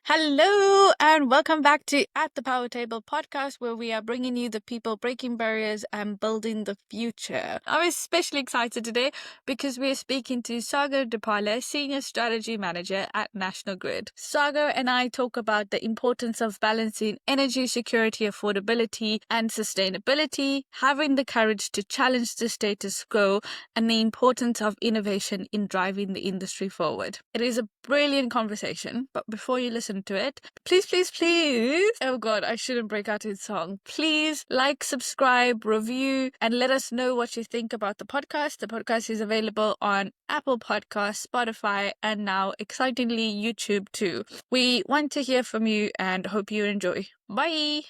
Hello and welcome back to At the Power Table podcast, where we are bringing you the people breaking barriers and building the future. I'm especially excited today because we are speaking to Sagar Depala, Senior Strategy Manager at National Grid. Sagar and I talk about the importance of balancing energy security, affordability, and sustainability, having the courage to challenge the status quo, and the importance of innovation in driving the industry forward. It is a brilliant conversation, but before you listen to it, please, oh god, I shouldn't break out in song. Please like, subscribe, review, and let us know what you think about the podcast. The podcast is available on Apple Podcasts, Spotify, and now excitingly YouTube too. We want to hear from you and hope you enjoy. Bye.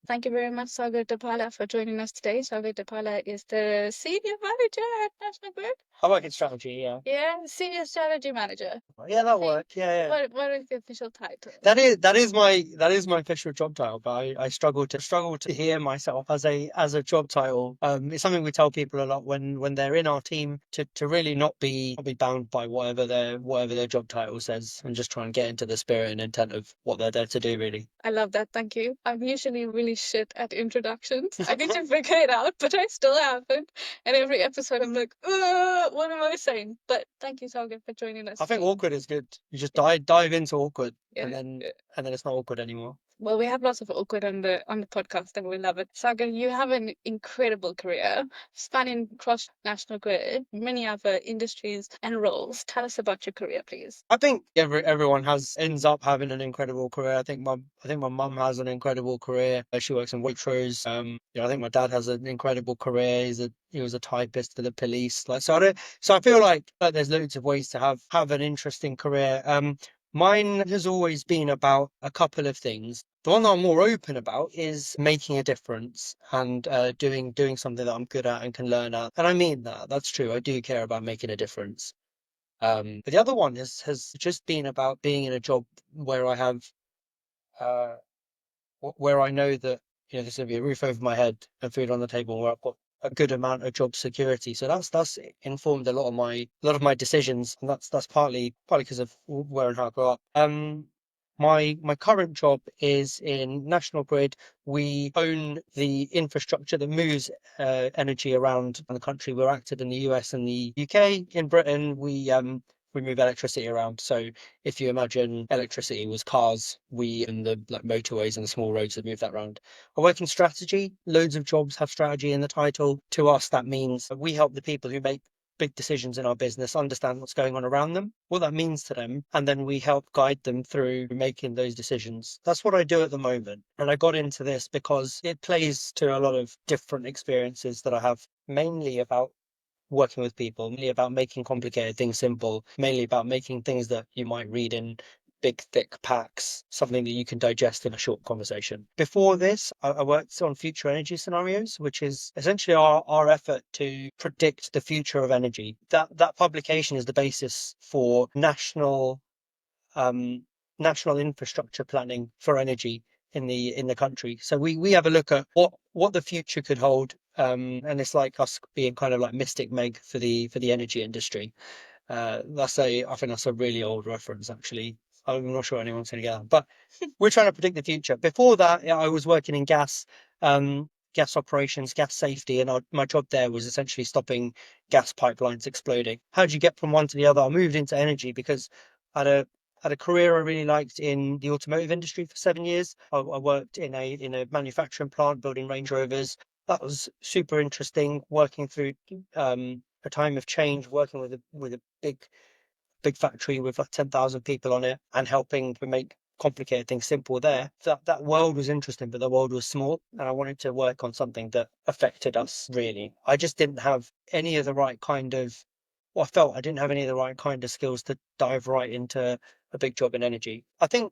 Thank you very much, Sagar Depala, for joining us today. Sagar Depala is the Senior Manager at National Grid. I work in strategy, yeah. Yeah, Senior Strategy Manager. Yeah, that'll work. Yeah. What is the official title? That is my official job title, but I struggle to hear myself as a job title. It's something we tell people a lot when they're in our team to really not be bound by whatever their job title says, and just try and get into the spirit and intent of what they're there to do, really. I love that. Thank you. I'm usually really shit at introductions. I need to figure it out, but I still haven't. And every episode I'm like, what am I saying? But thank you, Sagar, for joining us. I think awkward is good. You just dive into awkward, Yeah. and then it's not awkward anymore. Well, we have lots of awkward on the podcast, and we love it. Sagar, you have an incredible career spanning across National Grid, many other industries and roles. Tell us about your career, please. I think everyone ends up having an incredible career. I think my mum has an incredible career. She works in Waitrose. I think my dad has an incredible career. He was a typist for the police. So I feel like there's loads of ways to have an interesting career. Mine has always been about a couple of things. The one that I'm more open about is making a difference and doing something that I'm good at and can learn at. And I mean that. That's true. I do care about making a difference. But the other one has just been about being in a job where I have, where I know that there's going to be a roof over my head and food on the table, where I've got a good amount of job security. So that's informed a lot of my decisions, and that's partly because of where and how I grew up. My current job is in National Grid. We own the infrastructure that moves energy around the country. We're active in the US and the UK. In Britain, we move electricity around. So if you imagine electricity was cars, we and the motorways and the small roads that move that around. I work in strategy. Loads of jobs have strategy in the title. To us, that means we help the people who make big decisions in our business understand what's going on around them, what that means to them, and then we help guide them through making those decisions. That's what I do at the moment. And I got into this because it plays to a lot of different experiences that I have, mainly about working with people, mainly about making complicated things simple, mainly about making things that you might read in big, thick packs, something that you can digest in a short conversation. Before this, I worked on future energy scenarios, which is essentially our effort to predict the future of energy. That publication is the basis for national infrastructure planning for energy in the country. So we have a look at what the future could hold. And it's like us being kind of like Mystic Meg for the energy industry. I think that's a really old reference, actually. I'm not sure anyone's going to get that, but we're trying to predict the future. Before that, I was working in gas operations, gas safety, and my job there was essentially stopping gas pipelines exploding. How did you get from one to the other? I moved into energy because I had a career I really liked in the automotive industry for 7 years. I worked in a manufacturing plant building Range Rovers. That was super interesting, working through a time of change, working with a big factory with like 10,000 people on it and helping to make complicated things simple there. That world was interesting, but the world was small, and I wanted to work on something that affected us really. I just didn't have any of the right kind of, I felt I didn't have any of the right kind of skills to dive right into a big job in energy. I think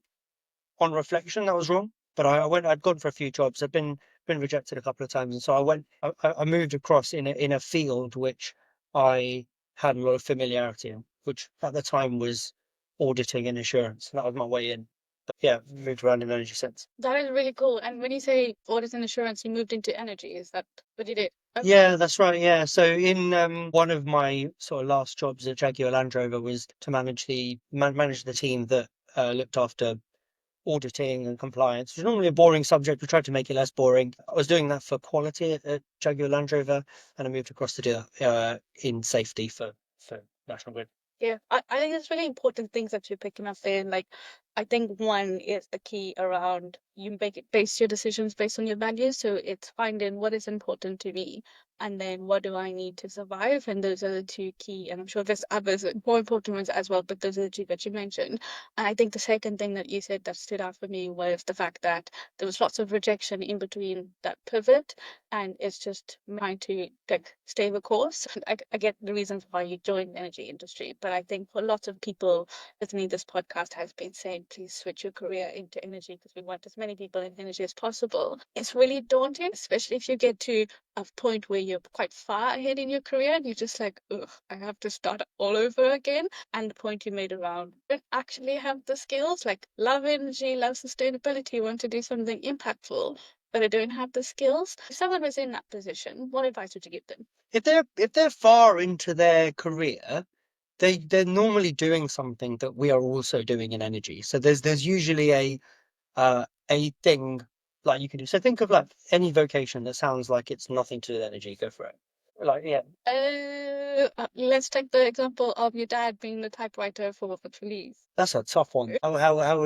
on reflection, that was wrong, but I'd gone for a few jobs. I'd been rejected a couple of times. And so I moved across in a field which I had a lot of familiarity in, which at the time was auditing and insurance. That was my way in. But yeah, moved around in energy since. That is really cool. And when you say audit and insurance, you moved into energy. Is that what you did? Yeah, that's right. Yeah. So in one of my sort of last jobs at Jaguar Land Rover was to manage the team that looked after auditing and compliance, which is normally a boring subject. We tried to make it less boring. I was doing that for quality at Jaguar Land Rover, and I moved across to do that in safety for National Grid. Yeah, I think it's really important things that you're picking up there. Like, I think one is the key around you make it base your decisions based on your values. So it's finding what is important to me and then what do I need to survive. And those are the two key, and I'm sure there's others more important ones as well, but those are the two that you mentioned. And I think the second thing that you said that stood out for me was the fact that there was lots of rejection in between that pivot, and it's just trying to like stay the course. I get the reasons why you joined the energy industry, but I think for lots of people listening, this podcast has been saying, please switch your career into energy because we want as many people in energy as possible. It's really daunting, especially if you get to a point where you're quite far ahead in your career and you're just like, ugh, I have to start all over again. And the point you made around don't actually have the skills, like love energy, love sustainability, want to do something impactful, but I don't have the skills. If someone was in that position, what advice would you give them? If they're far into their career, they're normally doing something that we are also doing in energy. So there's usually a thing like you can do. So think of like any vocation that sounds like it's nothing to do with energy. Go for it. Like yeah, Let's take the example of your dad being the typewriter for the police. that's a tough one. How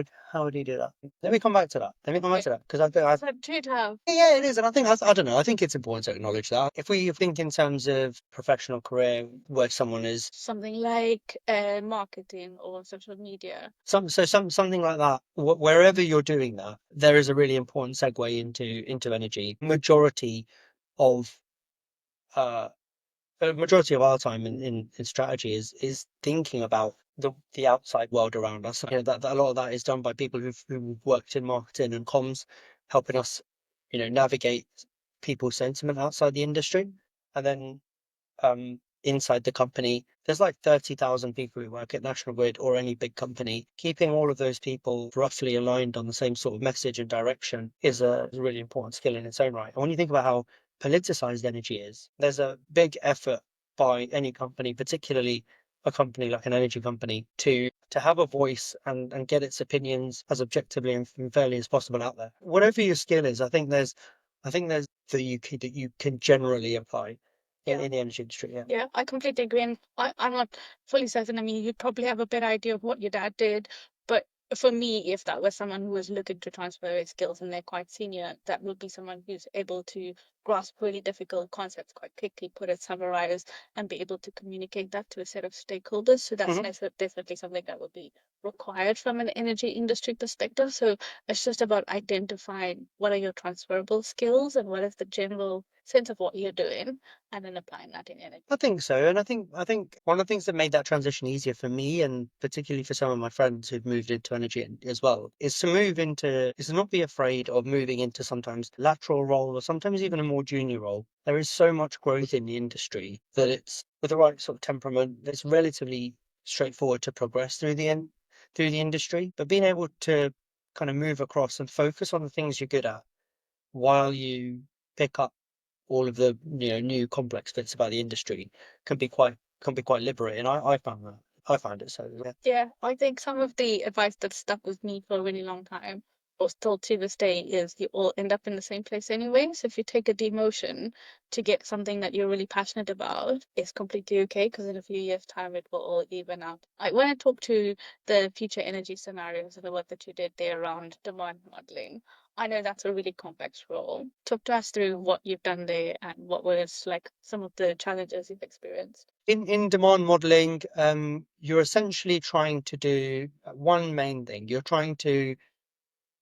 would he do that? Let me come back to that. Let me come back to that because I Is that too tough? yeah, it is, and I don't know. I think it's important to acknowledge that. If we think in terms of professional career, where someone is Something like marketing or social media. something like that, wherever you're doing that, there is a really important segue into energy. Of uh majority of our time in strategy is thinking about the outside world around us. You know, that a lot of that is done by people who've worked in marketing and comms, helping us, navigate people's sentiment outside the industry. And then inside the company, there's like 30,000 people who work at National Grid or any big company. Keeping all of those people roughly aligned on the same sort of message and direction is a really important skill in its own right. And when you think about how politicized energy is, there's a big effort by any company, particularly a company like an energy company, to have a voice and get its opinions as objectively and fairly as possible out there. Whatever your skill is, I think there's that you can generally apply in the energy industry. Yeah. Yeah, I completely agree. And I'm not fully certain. I mean, you probably have a better idea of what your dad did. But for me, if that was someone who was looking to transfer his skills and they're quite senior, that would be someone who's able to grasp really difficult concepts quite quickly, put it, summarize, and be able to communicate that to a set of stakeholders. So that's Hmm. definitely something that would be required from an energy industry perspective. So it's just about identifying what are your transferable skills and what is the general sense of what you're doing and then applying that in energy. I think so, and I think one of the things that made that transition easier for me, and particularly for some of my friends who've moved into energy as well, is to not be afraid of moving into sometimes lateral role or sometimes even a more junior role. There is so much growth in the industry that it's with the right sort of temperament, it's relatively straightforward to progress through the industry. But being able to kind of move across and focus on the things you're good at while you pick up all of the new complex bits about the industry can be quite liberating. I found that. I found it so yeah. Yeah, I think some of the advice that stuck with me for a really long time, or still to this day, is you all end up in the same place anyway. So if you take a demotion to get something that you're really passionate about, it's completely okay because in a few years' time it will all even out. When I talk to the future energy scenarios and the work that you did there around demand modeling, I know that's a really complex role. Talk to us through what you've done there and what was like some of the challenges you've experienced. In demand modeling, you're essentially trying to do one main thing. You're trying to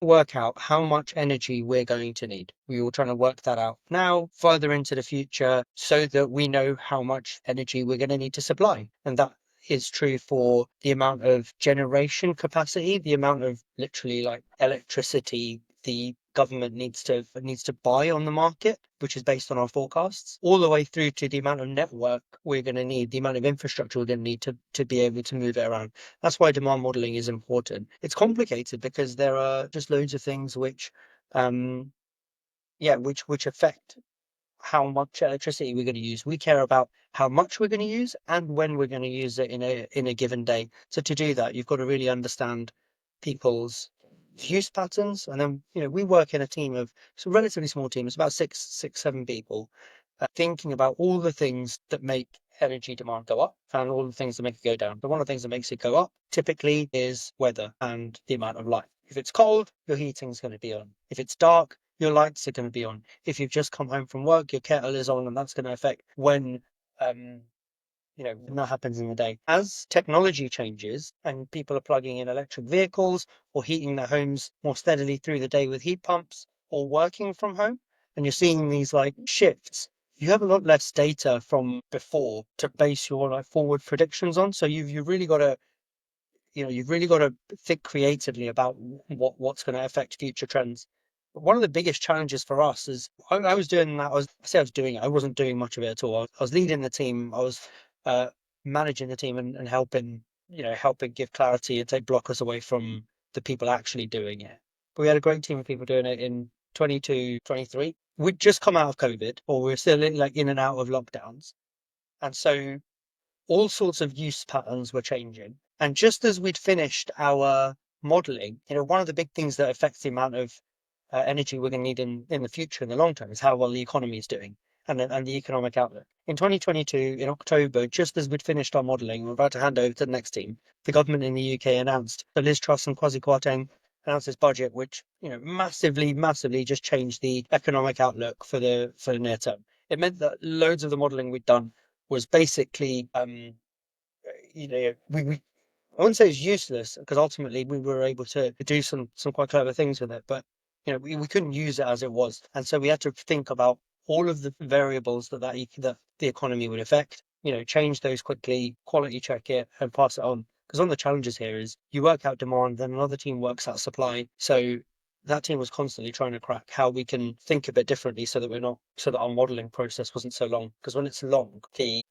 work out how much energy we're going to need. We were trying to work that out now, further into the future, so that we know how much energy we're going to need to supply. And that is true for the amount of generation capacity, the amount of literally like electricity the government needs to buy on the market, which is based on our forecasts, all the way through to the amount of network we're going to need, the amount of infrastructure we're going to need to be able to move it around. That's why demand modeling is important. It's complicated because there are just loads of things which, yeah, which affect how much electricity we're going to use. We care about how much we're going to use and when we're going to use it in a given day. So to do that, you've got to really understand people's use patterns. And then, we work in a team of, it's a relatively small team. It's about seven people, thinking about all the things that make energy demand go up and all the things that make it go down. But one of the things that makes it go up typically is weather and the amount of light. If it's cold, your heating's going to be on. If it's dark, your lights are going to be on. If you've just come home from work, your kettle is on, and that's going to affect um, when that happens in the day. As technology changes and people are plugging in electric vehicles or heating their homes more steadily through the day with heat pumps or working from home, and you're seeing these like shifts, you have a lot less data from before to base your like forward predictions on. So you've really got to you've really got to think creatively about what's going to affect future trends. But one of the biggest challenges for us is I was doing that. I say I was doing it. I wasn't doing much of it at all. I was leading the team. I was uh, managing the team and helping, helping give clarity and take blockers away from the people actually doing it. But we had a great team of people doing it in 22, 23. We'd just come out of COVID, or we were still in and out of lockdowns. And so all sorts of use patterns were changing. And just as we'd finished our modeling, one of the big things that affects the amount of energy we're going to need in the future, in the long term, is how well the economy is doing and the economic outlook. In 2022, in October, just as we'd finished our modeling, we're about to hand over to the next team, the government in the UK announced, so Liz Truss and Kwasi Kwarteng announced this budget, which, massively, massively just changed the economic outlook for the near term. It meant that loads of the modeling we'd done was basically, we I wouldn't say it's useless because ultimately we were able to do some quite clever things with it, but we couldn't use it as it was, and so we had to think about all of the variables that the economy would affect. Change those quickly, quality check it, and pass it on. Because one of the challenges here is you work out demand, then another team works out supply. So that team was constantly trying to crack how we can think a bit differently so that our modeling process wasn't so long. Because when it's long, the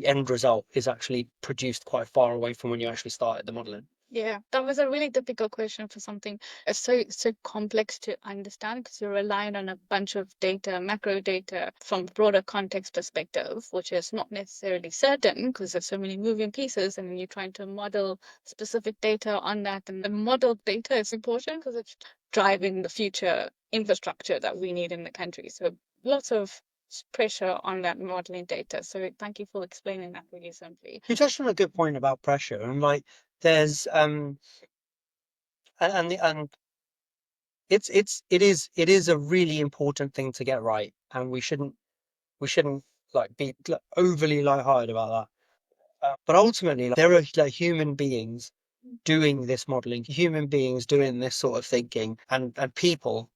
end result is actually produced quite far away from when you actually started the modeling. Yeah, that was a really difficult question for something so complex to understand because you're relying on a bunch of data, macro data from broader context perspective, which is not necessarily certain because there's so many moving pieces, and then you're trying to model specific data on that. And the model data is important because it's driving the future infrastructure that we need in the country. So lots of pressure on that modeling data. So thank you for explaining that really simply. You touched on a good point about pressure, and like there's and it is a really important thing to get right, and we shouldn't like be like, overly lighthearted about that. But ultimately, like, there are like human beings doing this modeling, human beings doing this sort of thinking, and people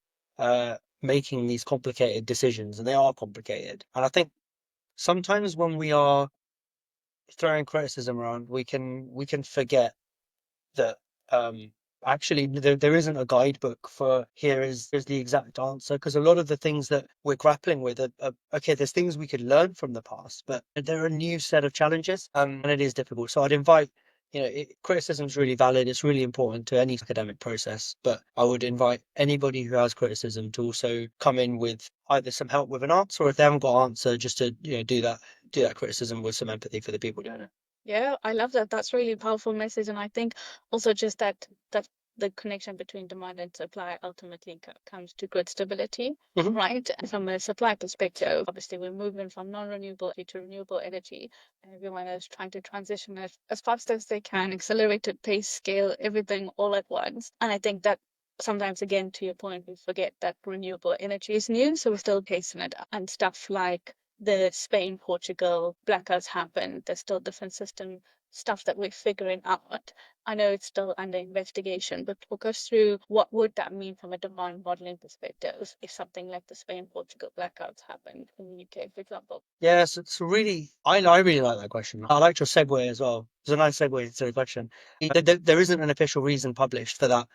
making these complicated decisions, and they are complicated. And I think sometimes when we are throwing criticism around, we can forget that actually there isn't a guidebook for here's the exact answer, because a lot of the things that we're grappling with are okay, there's things we could learn from the past, but there are a new set of challenges, and it is difficult. So I'd invite, criticism is really valid, it's really important to any academic process, but I would invite anybody who has criticism to also come in with either some help with an answer, or if they haven't got an answer, just to do that criticism with some empathy for the people doing it. Yeah, I love that. That's really powerful message. And I think also just that the connection between demand and supply ultimately comes to grid stability, Mhm. right? And from a supply perspective, obviously we're moving from non-renewable to renewable energy, and everyone is trying to transition as fast as they can, accelerated pace, scale, everything all at once. And I think that sometimes, again, to your point, we forget that renewable energy is new, so we're still pacing it up. And stuff like the Spain, Portugal blackouts happen. There's still different system stuff that we're figuring out. I know it's still under investigation, but talk us through what would that mean from a demand modeling perspective if something like the Spain, Portugal blackouts happened in the UK, for example. Yes, it's really, I really like that question. I liked your segue as well. It's a nice segue to the question. There isn't an official reason published for that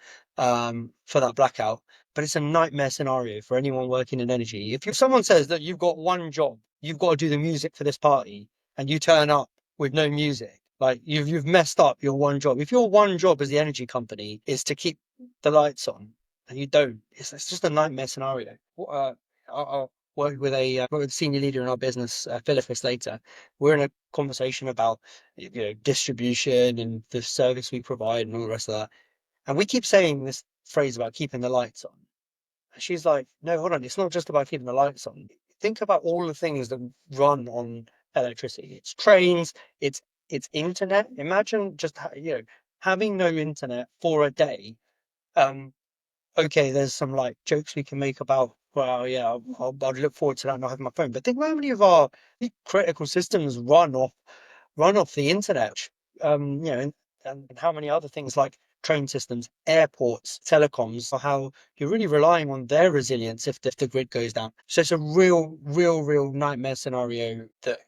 blackout, but it's a nightmare scenario for anyone working in energy. If someone says that you've got one job, you've got to do the music for this party, and you turn up with no music, like you've messed up your one job. If your one job as the energy company is to keep the lights on, and you don't, it's just a nightmare scenario. worked with a senior leader in our business, Philip later. We're in a conversation about distribution and the service we provide and all the rest of that. And we keep saying this phrase about keeping the lights on. And she's like, no, hold on, it's not just about keeping the lights on. Think about all the things that run on electricity. It's trains, it's internet. Imagine just having no internet for a day. Um, okay, there's some like jokes we can make about, well, yeah, I'd look forward to that not having my phone. But think about how many of our critical systems run off the internet. And how many other things like train systems, airports, telecoms, or how you're really relying on their resilience if the grid goes down. So it's a real nightmare scenario that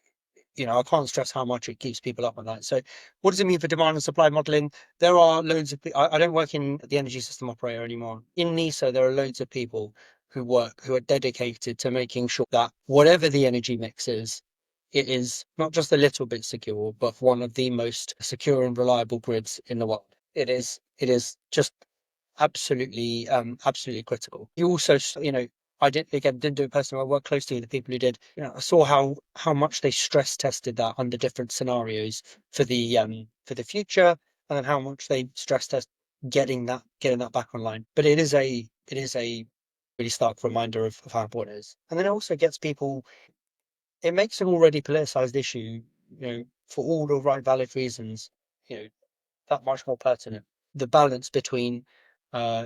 I can't stress how much it keeps people up on that. So what does it mean for demand and supply modeling? There are loads of I don't work in the energy system operator anymore. In NISA, there are loads of people who are dedicated to making sure that whatever the energy mix is, it is not just a little bit secure, but one of the most secure and reliable grids in the world. It is just absolutely critical. You also, didn't do it personally. I worked closely with the people who did. I saw how much they stress tested that under different scenarios for the future, and then how much they stress test getting that back online. But it is a really stark reminder of how important it is. And then it also gets people. It makes an already politicized issue, for all the right valid reasons, you know, that much more pertinent. The balance between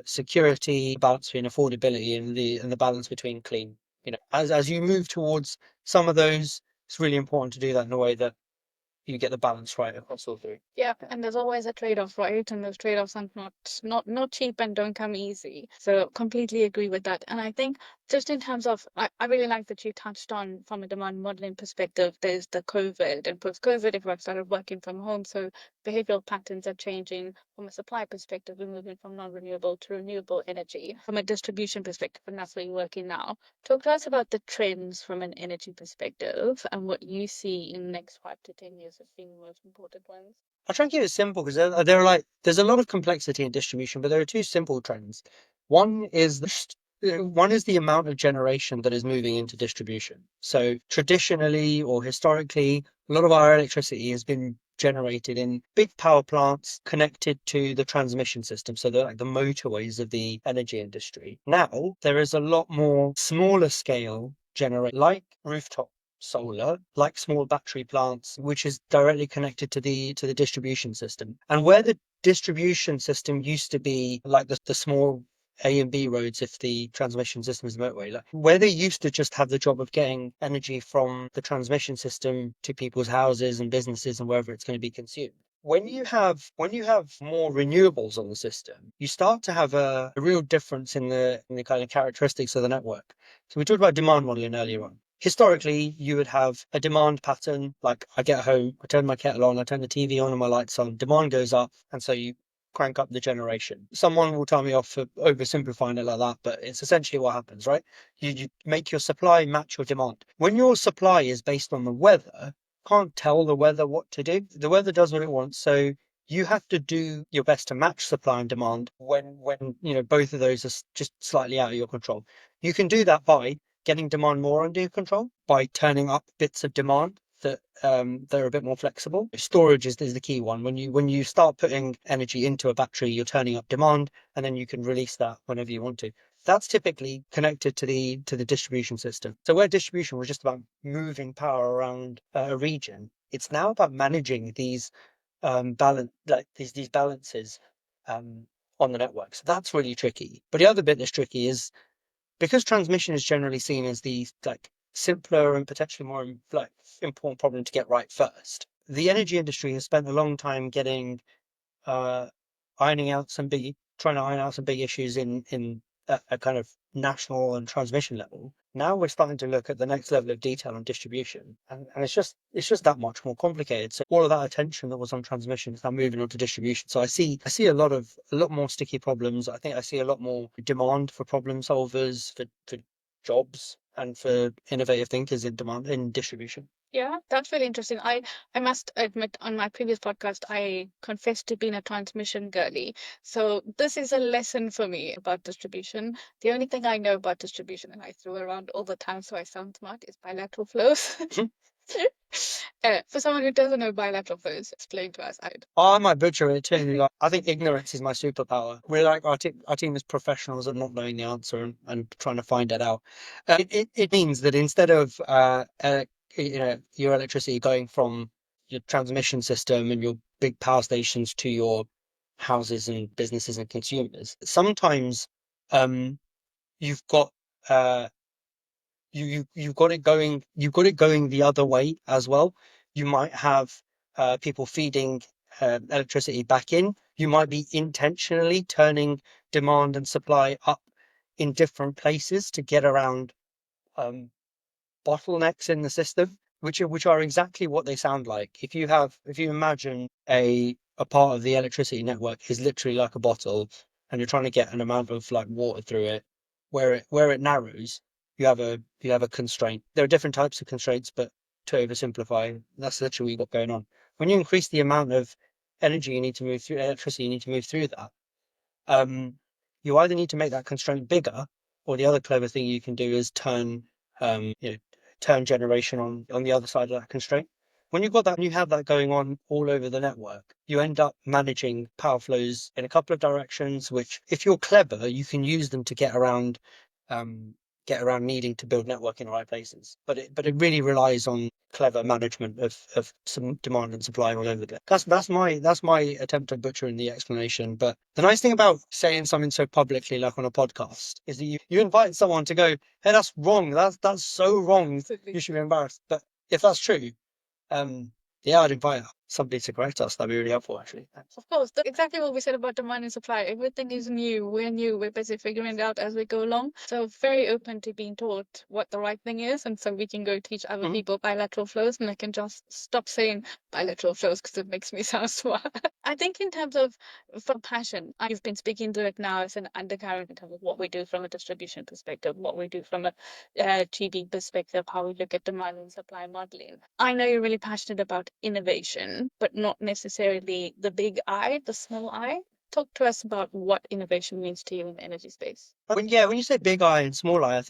security, balance between affordability, and the balance between clean. As you move towards some of those, it's really important to do that in a way that you get the balance right across all three. Yeah, and there's always a trade-off, right? And those trade-offs are not cheap and don't come easy. So completely agree with that. And I think just in terms of, I really like that you touched on from a demand modeling perspective, there's the COVID and post-COVID, everyone started working from home. So behavioral patterns are changing. From a supply perspective, we're moving from non-renewable to renewable energy. From a distribution perspective, and that's where you're working now. Talk to us about the trends from an energy perspective and what you see in the next 5 to 10 years as being the most important ones. I'll try and keep it simple because there are there's a lot of complexity in distribution, but there are two simple trends. One is one is the amount of generation that is moving into distribution. So traditionally or historically, a lot of our electricity has been generated in big power plants connected to the transmission system. So they're like the motorways of the energy industry. Now there is a lot more smaller scale generate like rooftop solar, like small battery plants, which is directly connected to the distribution system. And where the distribution system used to be like the small A and B roads, if the transmission system is the motorway, like where they used to just have the job of getting energy from the transmission system to people's houses and businesses and wherever it's going to be consumed. When you have more renewables on the system, you start to have a real difference in the kind of characteristics of the network. So we talked about demand modeling earlier on. Historically, you would have a demand pattern, like I get home, I turn my kettle on, I turn the TV on and my lights on, demand goes up, and so you crank up the generation. Someone will tell me off for oversimplifying it like that, but it's essentially what happens, right? You make your supply match your demand. When your supply is based on the weather, can't tell the weather what to do. The weather does what it wants, so you have to do your best to match supply and demand when both of those are just slightly out of your control. You can do that by getting demand more under control by turning up bits of demand that they're a bit more flexible. Storage is the key one. When you start putting energy into a battery, you're turning up demand, and then you can release that whenever you want to. That's typically connected to the distribution system. So where distribution was just about moving power around a region, it's now about managing these these balances on the network. So that's really tricky. But the other bit that's tricky is because transmission is generally seen as the simpler and potentially more important problem to get right first. The energy industry has spent a long time uh, trying to iron out some big issues in a kind of national and transmission level. Now we're starting to look at the next level of detail on distribution, and it's just that much more complicated. So all of that attention that was on transmission is now moving on to distribution. So I see a lot more sticky problems. I think I see a lot more demand for problem solvers for jobs and for innovative thinkers in demand in distribution. Yeah, that's really interesting. I must admit, on my previous podcast, I confessed to being a transmission girly. So this is a lesson for me about distribution. The only thing I know about distribution, and I throw around all the time so I sound smart, is bilateral flows. For someone who doesn't know bilateral flows, explain to us. I might butcher it too. Like, I think ignorance is my superpower. We're like our team is professionals at not knowing the answer and trying to find it out. It means that instead of your electricity going from your transmission system and your big power stations to your houses and businesses and consumers, sometimes um, you've got uh, you've got it going the other way as well. You might have people feeding electricity back in. You might be intentionally turning demand and supply up in different places to get around um, bottlenecks in the system, which are exactly what they sound like. If you imagine a part of the electricity network is literally like a bottle, and you're trying to get an amount of like water through it, where it narrows, you have a constraint. There are different types of constraints, but to oversimplify, that's literally what's going on. When you increase the amount of energy you need to move through electricity, you need to move through that. Um, you either need to make that constraint bigger, or the other clever thing you can do is you know, turn generation on the other side of that constraint. When you've got that, and you have that going on all over the network, you end up managing power flows in a couple of directions, which, if you're clever, you can use them to um, get around needing to build network in the right places. But it really relies on clever management of some demand and supply all over the place. That's my attempt at butchering the explanation. But the nice thing about saying something so publicly, like on a podcast, is that you invite someone to go, "Hey, that's wrong. That's so wrong. You should be embarrassed." But if that's true, um, yeah, I'd invite somebody to correct us. That'd be really helpful, actually. Thanks. Of course, that's exactly what we said about demand and supply. Everything is new. We're new. We're busy figuring it out as we go along. So very open to being taught what the right thing is, and so we can go teach other people bilateral flows, and I can just stop saying bilateral flows because it makes me sound smart. I think in terms of from passion, you've been speaking to it now as an undercurrent in terms of what we do from a distribution perspective, what we do from a GB perspective, how we look at demand and supply modeling. I know you're really passionate about innovation, but not necessarily the big I, the small I. Talk to us about what innovation means to you in the energy space. When you say big eye and small eye, I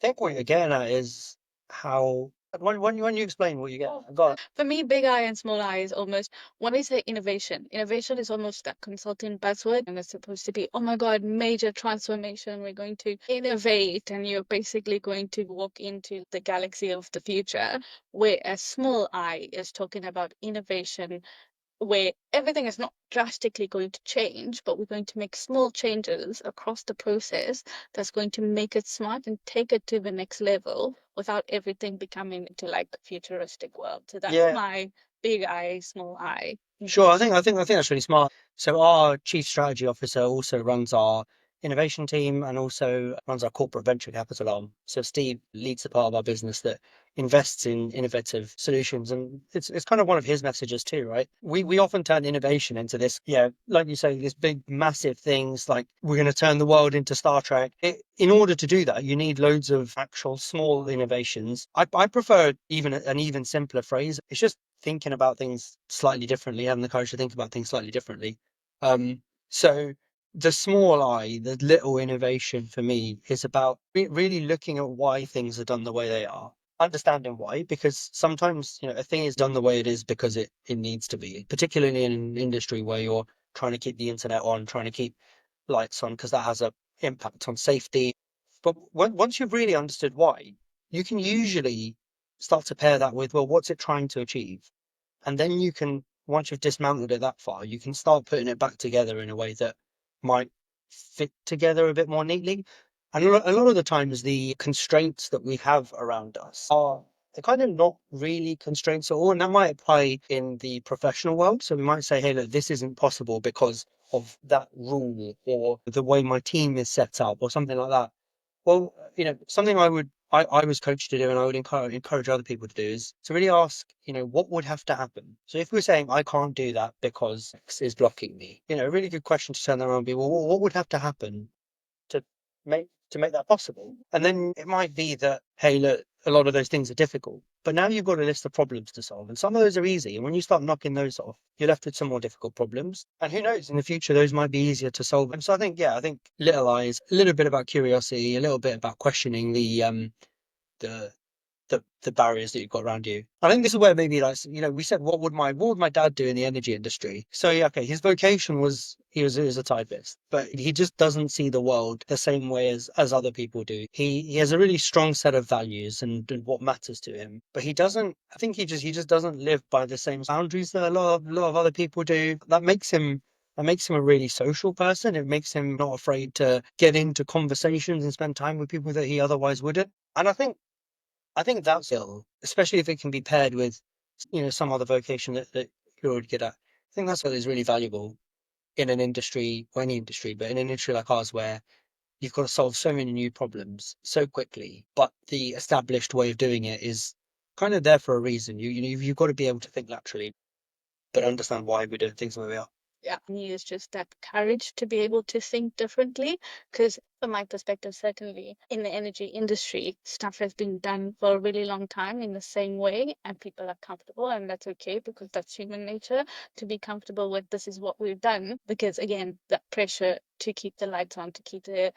think what you're getting at is how when you explain what you get, got For me, big I and small I is almost when we say innovation, innovation is almost that consulting buzzword, and it's supposed to be, oh my God, major transformation. We're going to innovate, and you're basically going to walk into the galaxy of the future. Whereas small I is talking about innovation where everything is not drastically going to change, but we're going to make small changes across the process that's going to make it smart and take it to the next level without everything becoming into like a futuristic world. So that's my big I, small I. Sure, I think that's really smart. So our chief strategy officer also runs our innovation team and also runs our corporate venture capital arm. So Steve leads the part of our business that invests in innovative solutions, and it's kind of one of his messages too, right? We often turn innovation into this, yeah, like you say, this big massive things like we're going to turn the world into Star Trek. In order to do that, you need loads of actual small innovations. I prefer even an even simpler phrase. It's just thinking about things slightly differently, having the courage to think about things slightly differently. So the small I, the little innovation for me is about really looking at why things are done the way they are, understanding why, because sometimes, a thing is done the way it is because it needs to be, particularly in an industry where you're trying to keep the internet on, trying to keep lights on, because that has a impact on safety. But once you've really understood why, you can usually start to pair that with, well, what's it trying to achieve? And then you can, once you've dismantled it that far, you can start putting it back together in a way that might fit together a bit more neatly. And a lot of the times, the constraints that we have around us are they're kind of not really constraints at all. And that might apply in the professional world. So we might say, hey, look, this isn't possible because of that rule or the way my team is set up or something like that. Well, something I was coached to do and I would encourage other people to do is to really ask, what would have to happen? So if we're saying I can't do that because X is blocking me, a really good question to turn around and be, well, what would have to happen to make to make that possible. And then it might be that, hey, look, a lot of those things are difficult, but now you've got a list of problems to solve, and some of those are easy. And when you start knocking those off, you're left with some more difficult problems. And who knows, in the future, those might be easier to solve. And so I think, yeah, I think little eyes, a little bit about curiosity, a little bit about questioning the the barriers that you've got around you. I think this is where maybe like we said what would my dad do in the energy industry? So yeah, okay, his vocation was he was a typist, but he just doesn't see the world the same way as other people do. He has a really strong set of values and what matters to him, but he doesn't. I think he just doesn't live by the same boundaries that a lot of other people do. That makes him a really social person. It makes him not afraid to get into conversations and spend time with people that he otherwise wouldn't. And I think that's ill, especially if it can be paired with, some other vocation that you're already good at. I think that's what is really valuable in an industry or any industry, but in an industry like ours where you've got to solve so many new problems so quickly, but the established way of doing it is kind of there for a reason. You've got to be able to think laterally, but understand why we're doing things the way we are. Yeah, need is just that courage to be able to think differently. Because from my perspective, certainly in the energy industry, stuff has been done for a really long time in the same way, and people are comfortable, and that's okay because that's human nature to be comfortable with this is what we've done. Because again, that pressure to keep the lights on, to keep the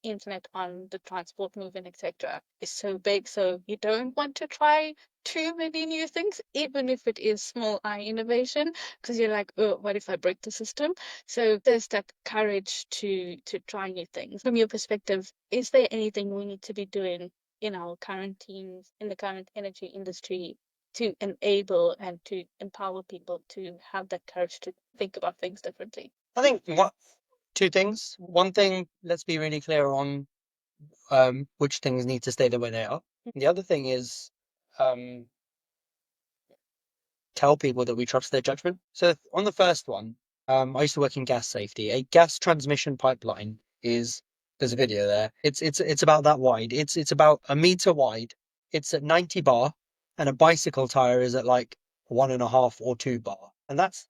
internet on, the transport moving, etc., is so big. So you don't want to try too many new things, even if it is small eye innovation, because you're like, oh, what if I break the system? So there's that courage to try new things. From your perspective, is there anything we need to be doing in our current teams, in the current energy industry, to enable and to empower people to have that courage to think about things differently? I think two things. One thing, let's be really clear on which things need to stay the way they are. The other thing is um, tell people that we trust their judgment. So on the first one, I used to work in gas safety. A gas transmission pipeline is there's a video there. It's about that wide. It's about a meter wide. It's at 90 bar, and a bicycle tire is at like 1.5 or 2 bar. And that's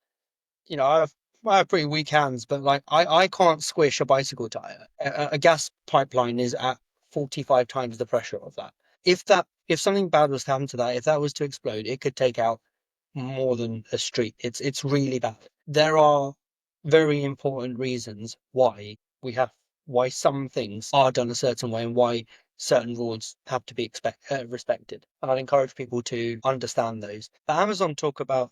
I have pretty weak hands, but like I can't squish a bicycle tire. A gas pipeline is at 45 times the pressure of that. If something bad was to happen to that, if that was to explode, it could take out more than a street. It's really bad. There are very important reasons why some things are done a certain way and why certain rules have to be respected. And I'd encourage people to understand those. But Amazon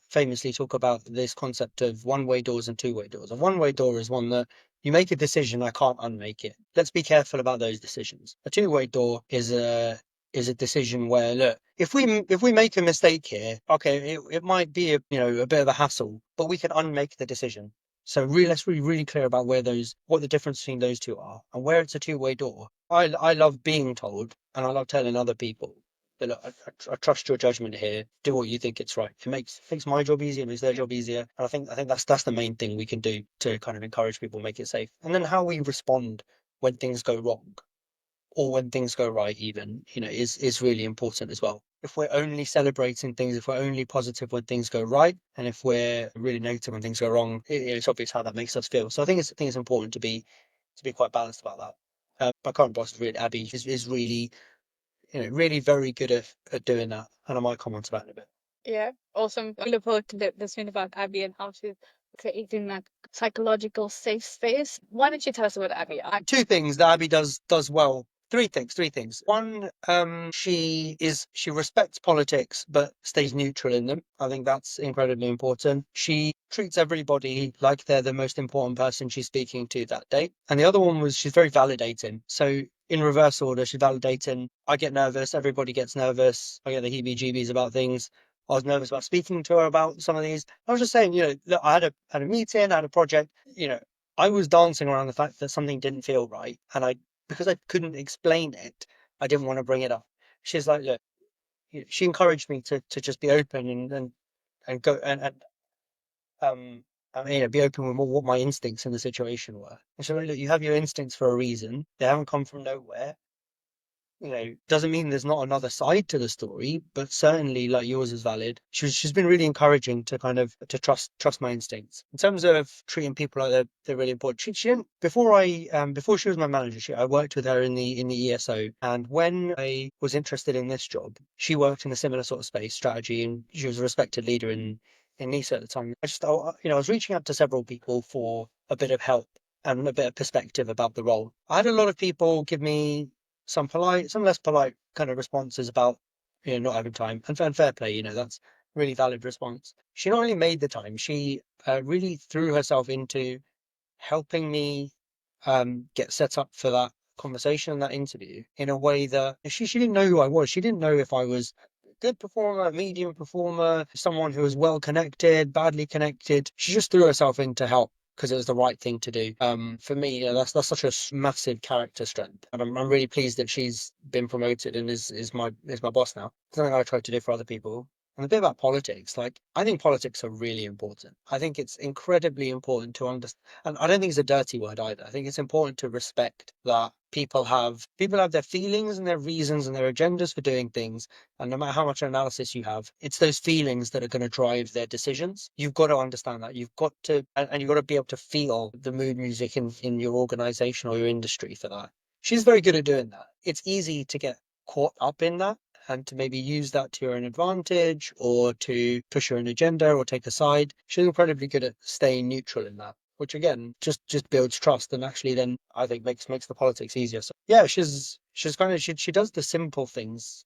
famously talk about this concept of one-way doors and two-way doors. A one-way door is one that you make a decision, I can't unmake it. Let's be careful about those decisions. A two-way door is a decision where, look, if we make a mistake here, okay, it might be a bit of a hassle, but we can unmake the decision. So let's be really clear about what the difference between those two are, and where it's a two-way door. I love being told, and I love telling other people that, look, I trust your judgment here. Do what you think it's right. It makes my job easier, it makes their job easier, and I think that's the main thing we can do to kind of encourage people, make it safe, and then how we respond when things go wrong or when things go right, even, is really important as well. If we're only celebrating things, if we're only positive when things go right, and if we're really negative when things go wrong, it's obvious how that makes us feel. So I think it's important to be quite balanced about that. My current boss is really Abby is really really very good at doing that, and I might comment about it a bit. Yeah, awesome. I look forward to listening about Abby and how she's creating that psychological safe space. Why don't you tell us about Abby? Two things that Abby does well. Three things. One, she respects politics but stays neutral in them. I think that's incredibly important. She treats everybody like they're the most important person she's speaking to that day. And the other one was she's very validating. So in reverse order, she's validating. I get nervous. Everybody gets nervous. I get the heebie-jeebies about things. I was nervous about speaking to her about some of these. I was just saying, look, I had a meeting, I had a project, I was dancing around the fact that something didn't feel right, and because I couldn't explain it, I didn't want to bring it up. She's like, look, she encouraged me to just be open and go um be open with what my instincts in the situation were. And she's like, look, you have your instincts for a reason. They haven't come from nowhere. doesn't mean there's not another side to the story, but certainly like yours is valid. She's been really encouraging to kind of to trust my instincts in terms of treating people like they're really important. She didn't before she was my manager. I worked with her in the ESO, and when I was interested in this job, she worked in a similar sort of space, strategy, and she was a respected leader in NISA at the time. I was reaching out to several people for a bit of help and a bit of perspective about the role. I had a lot of people give me some polite, some less polite kind of responses about not having time and fair play. That's really valid response. She not only made the time, she really threw herself into helping me get set up for that conversation and that interview in a way that she didn't know who I was. She didn't know if I was a good performer, medium performer, someone who was well connected, badly connected. She just threw herself in to help because it was the right thing to do. For me, that's such a massive character strength, and I'm really pleased that she's been promoted and is my boss now. Something I try to do for other people. And a bit about politics, like I think politics are really important. I think it's incredibly important to understand, and I don't think it's a dirty word either. I think it's important to respect that people have their feelings and their reasons and their agendas for doing things. And no matter how much analysis you have, it's those feelings that are going to drive their decisions. You've got to understand that. You've got to, and you've got to be able to feel the mood music in your organization or your industry for that. She's very good at doing that. It's easy to get caught up in that and to maybe use that to your own advantage or to push your own agenda or take a side. She's incredibly good at staying neutral in that, which again just builds trust and actually then I think makes the politics easier. So yeah, she's kind of she does the simple things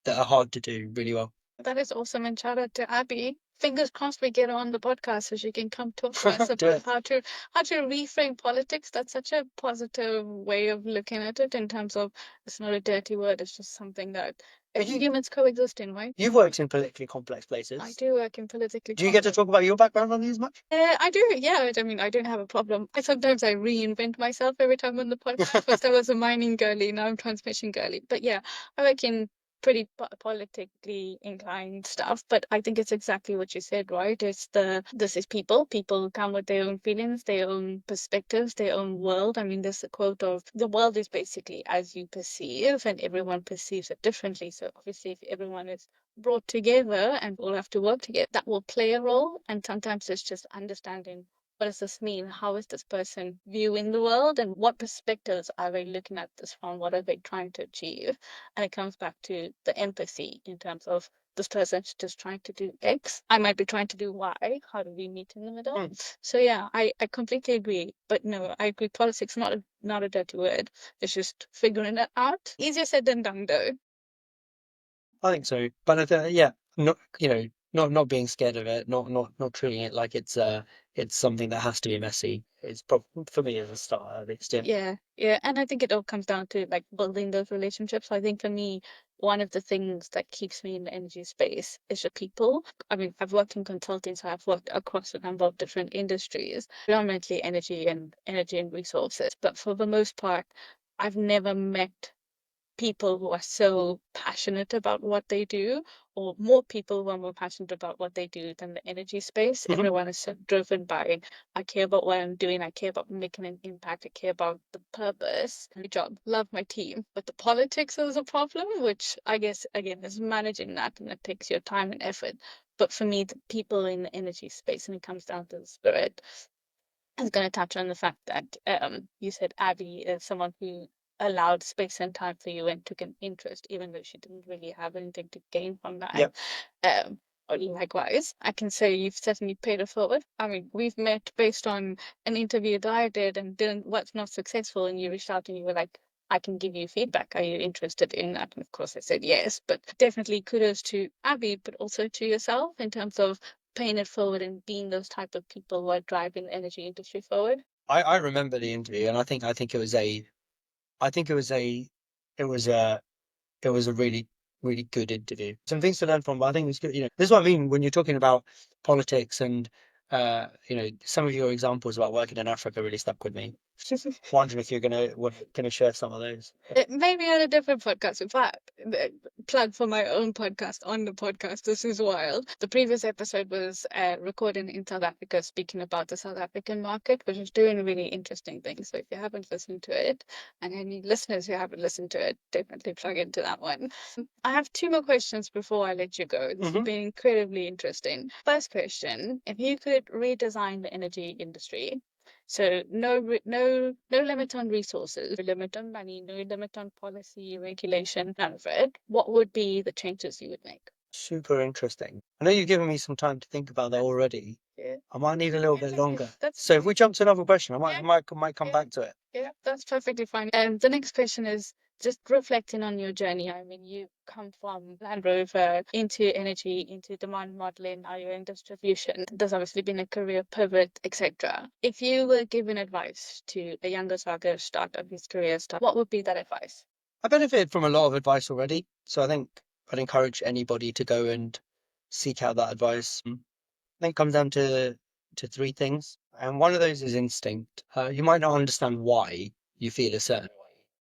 that are hard to do really well. That is awesome. And shout out to Abby. Fingers crossed we get her on the podcast so she can come talk to us Do about it. how to reframe politics. That's such a positive way of looking at it in terms of it's not a dirty word, it's just something that You humans coexist in, right? you've worked in politically complex I places. do work in politically Do you get to complex. talk about your background on these much? I do, yeah. I mean, I don't have a problem. Sometimes I reinvent myself every time on the podcast. First I was a mining girly, now I'm transmission girly. But yeah, I work in pretty politically inclined stuff. But I think it's exactly what you said, right? This is people. People come with their own feelings, their own perspectives, their own world. I mean, there's a quote of the world is basically as you perceive, and everyone perceives it differently. So obviously, if everyone is brought together and all have to work together, that will play a role. And sometimes it's just understanding what does this mean? How is this person viewing the world? And what perspectives are they looking at this from? What are they trying to achieve? And it comes back to the empathy in terms of this person's just trying to do X. I might be trying to do Y. How do we meet in the middle? So yeah, I completely agree. But no, I agree. Politics not a dirty word. It's just figuring it out. Easier said than done, though. I think so, but yeah, not not being scared of it, not treating it like it's something that has to be messy. It's probably for me as a start at least. Yeah. Yeah, yeah. And I think it all comes down to like building those relationships. I think for me, one of the things that keeps me in the energy space is the people. I mean, I've worked in consulting, so I've worked across a number of different industries, predominantly energy and resources. But for the most part, I've never met people who are so passionate about what they do, or more people who are more passionate about what they do than the energy space. Mhm. Everyone is so driven by, I care about what I'm doing, I care about making an impact, I care about the purpose. My job, love my team. But the politics is a problem, which I guess, again, is managing that, and it takes your time and effort. But for me, the people in the energy space, and it comes down to the spirit, I was going to touch on the fact that you said Abby is someone who allowed space and time for you and took an interest, even though she didn't really have anything to gain from that. Yep. Or likewise, I can say you've certainly paid it forward. I mean, we've met based on an interview that I did and didn't was not successful, and you reached out and you were like, I can give you feedback. Are you interested in that? And of course, I said yes. But definitely kudos to Abby, but also to yourself in terms of paying it forward and being those type of people who are driving the energy industry forward. I remember the interview, and I think I think it was a it was a really good interview. Some things to learn from, but I think it's good. This is what I mean when you're talking about politics and some of your examples about working in Africa really stuck with me. Wondering if you're gonna share some of those. Maybe on a different podcast, but plug for my own podcast on the podcast. This is wild. The previous episode was recorded in South Africa, speaking about the South African market, which is doing really interesting things. So if you haven't listened to it, and any listeners who haven't listened to it, definitely plug into that one. I have two more questions before I let you go. This has been incredibly interesting. First question, if you could redesign the energy industry, so no limit on resources, no limit on money, no limit on policy, regulation, none of it. What would be the changes you would make? Super interesting. I know you've given me some time to think about that already. Yeah. I might need a little bit Okay, longer. that's So if we jump to another question, yeah, I might come yeah, back to it. yeah, that's perfectly fine. And the next question is just reflecting on your journey. I mean, you come from Land Rover into energy, into demand modeling, now you're in distribution. There's obviously been a career pivot, etc. If you were given advice to a younger Sagar start of his career, what would be that advice? I benefit from a lot of advice already. So I think I'd encourage anybody to go and seek out that advice. I think it comes down to three things. And one of those is instinct. You might not understand why you feel a certain way,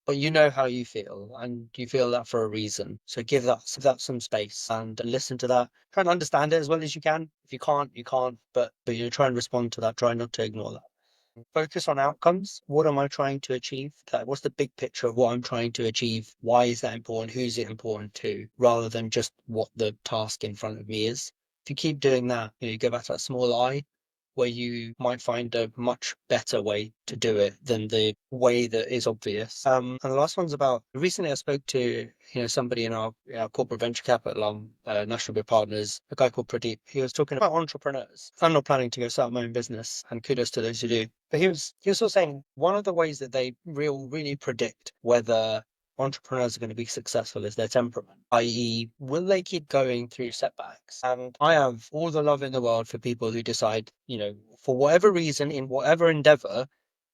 but you know how you feel and you feel that for a reason. So give that some space and listen to that. Try and understand it as well as you can. If you can't, you can't, but you try and respond to that. Try not to ignore that. Focus on outcomes. What am I trying to achieve? What's the big picture of what I'm trying to achieve? Why is that important? Who's it important to? Rather than just what the task in front of me is. If you keep doing that, you go back to that small I, where you might find a much better way to do it than the way that is obvious. And the last one's about recently I spoke to somebody in our corporate venture capital National Grid Partners, a guy called Pradeep. He was talking about entrepreneurs. I'm not planning to go start my own business, and kudos to those who do. But he was sort of saying one of the ways that they really predict whether entrepreneurs are going to be successful is their temperament, i.e., will they keep going through setbacks? And I have all the love in the world for people who decide, for whatever reason, in whatever endeavor,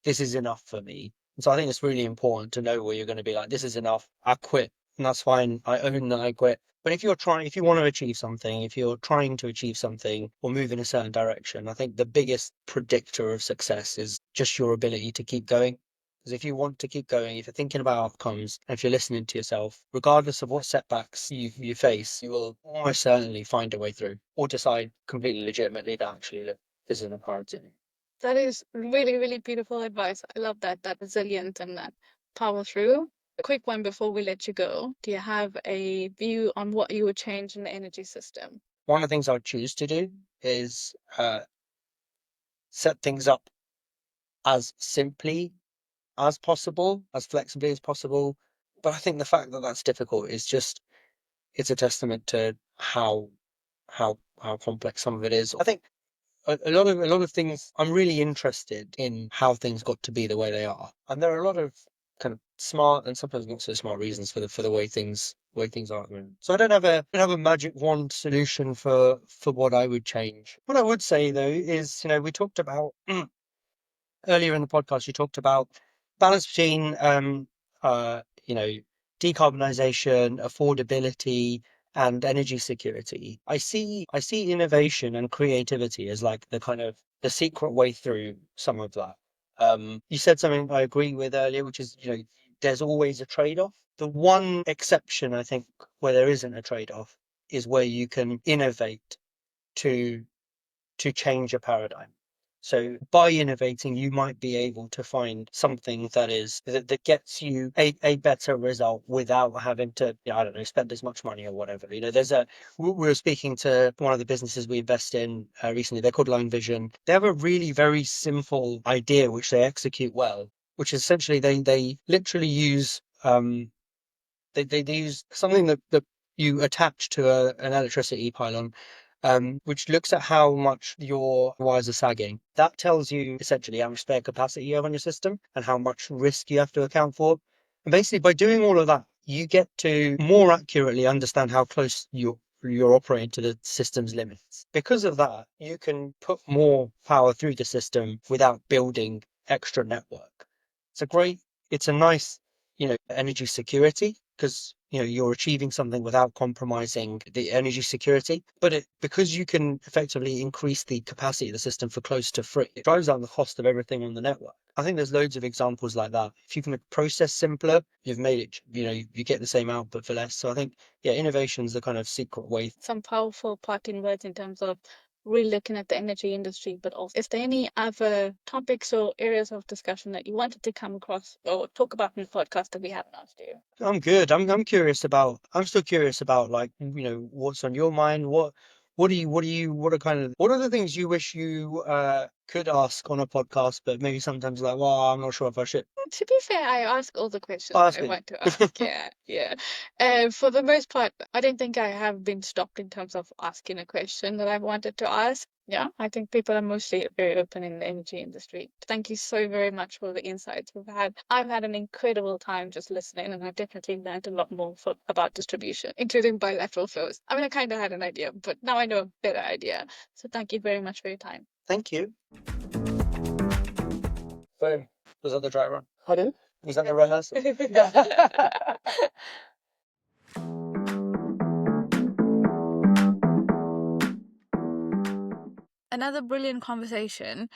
this is enough for me. And so I think it's really important to know where you're going to be like, this is enough. I quit. And that's fine. I own that I quit. But if you want to achieve something, if you're trying to achieve something or move in a certain direction, I think the biggest predictor of success is just your ability to keep going. Because if you want to keep going, if you're thinking about outcomes, and if you're listening to yourself, regardless of what setbacks you face, you will almost certainly find a way through or decide completely legitimately that actually, look, this isn't a priority. That is really, really beautiful advice. I love that resilient and that power through. A quick one before we let you go. Do you have a view on what you would change in the energy system? One of the things I would choose to do is set things up as simply as possible, as flexibly as possible. But I think the fact that that's difficult is just it's a testament to how complex some of it is. I think a lot of things I'm really interested in how things got to be the way they are, and there are a lot of kind of smart and sometimes not so smart reasons for the way things are at the moment. So I don't have a magic wand solution for what I would change. What I would say though is we talked about earlier in the podcast, you talked about balance between, uh, you know, decarbonisation, affordability, and energy security. I see innovation and creativity as like the kind of the secret way through some of that. You said something I agree with earlier, which is, there's always a trade-off. The one exception, I think, where there isn't a trade-off is where you can innovate to change a paradigm. So by innovating, you might be able to find something that gets you a better result without having to, I don't know, spend as much money or whatever. We were speaking to one of the businesses we invest in recently. They're called Line Vision. They have a really very simple idea which they execute well, which is essentially they literally use they use something that you attach to an electricity pylon, which looks at how much your wires are sagging. That tells you essentially how much spare capacity you have on your system and how much risk you have to account for. And basically, by doing all of that, you get to more accurately understand how close you're operating to the system's limits. Because of that, you can put more power through the system without building extra network. It's a great, it's a nice energy security, because you're achieving something without compromising the energy security. But because you can effectively increase the capacity of the system for close to free, it drives down the cost of everything on the network. I think there's loads of examples like that. If you can make process simpler, you've made it, you get the same output for less. So I think, yeah, innovation's the kind of secret way. Some powerful parting words in terms of really looking at the energy industry, but also, is there any other topics or areas of discussion that you wanted to come across or talk about in the podcast that we haven't asked you? I'm good. I'm still curious about, like, what's on your mind. What are the things you wish you could ask on a podcast, but maybe sometimes like, well, I'm not sure if I should. To be fair, I ask all the questions Oh, that's I good. want to ask. Yeah, yeah. And for the most part, I don't think I have been stopped in terms of asking a question that I wanted to ask. Yeah, I think people are mostly very open in the energy industry. Thank you so very much for the insights we've had. I've had an incredible time just listening, and I've definitely learned a lot more about distribution, including bilateral flows. I mean, I kind of had an idea, but now I know a better idea. So thank you very much for your time. Thank you. Boom. Was that the dry run? Pardon? Was that the rehearsal? Another brilliant conversation.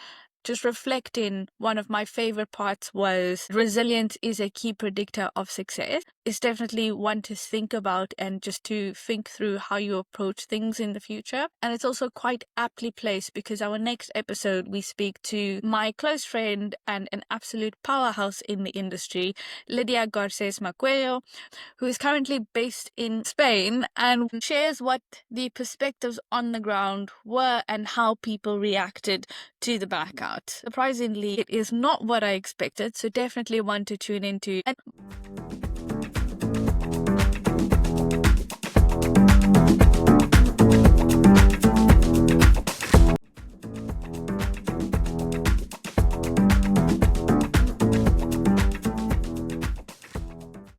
Just reflecting, one of my favorite parts was resilience is a key predictor of success. It's definitely one to think about and just to think through how you approach things in the future. And it's also quite aptly placed because our next episode, we speak to my close friend and an absolute powerhouse in the industry, Lydia Garces Macuello, who is currently based in Spain and shares what the perspectives on the ground were and how people reacted to the blackout. Surprisingly, it is not what I expected, so definitely one to tune into. And